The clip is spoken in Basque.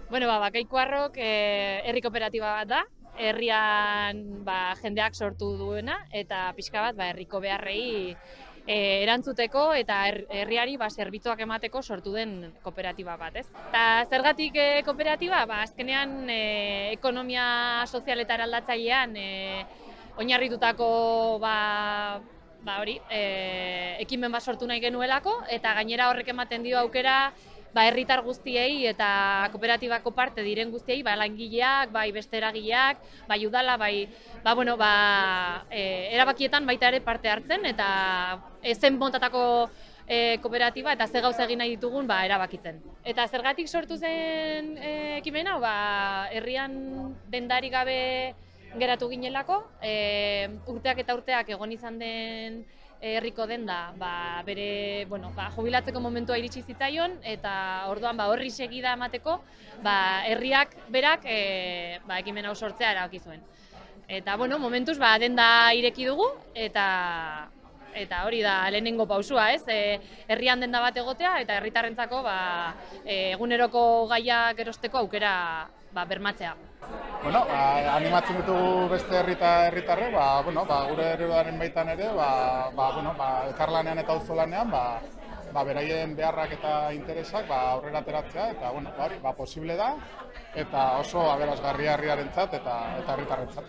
Bueno, Bakaikuarrok herri kooperatiba bat da, herrian jendeak sortu duena, eta pixka bat herriko beharrei erantzuteko eta herriari zerbitzuak emateko sortu den kooperatiba bat, ez? Eta zergatik kooperatiba? Azkenean ekonomia sozial eta eraldatzailean oinarritutako ekimen bat sortu nahi genuelako, eta gainera horrek ematen dio aukera herritar guztiei eta kooperatibako parte diren guztiei, langileak, beste eragileak, udala, erabakietan baita ere parte hartzen, eta zen montatako kooperatiba eta ze gauza egin nahi ditugun erabakitzen. Eta zergatik sortu zen ekimen hau, herrian dendarik gabe geratu ginelako, urteak eta urteak egon izan den herriko denda bere jubilatzeko momentua iritsi zitzaion, eta orduan horri segida emateko herriak berak ekimen hau sortzea erabaki zuen. Eta momentuz denda ireki dugu, eta hori da lehenengo pausua, ez? Herrian denda bat egotea eta herritarrentzako eguneroko gaiak erosteko aukera bermatzea. Animatzen ditugu beste herritarrek, gure herriaren baitan ere, elkarlanean eta auzolanean, beraien beharrak eta interesak aurrera ateratzea, eta posible da, eta oso aberasgarria herriarentzat eta herritarrentzat.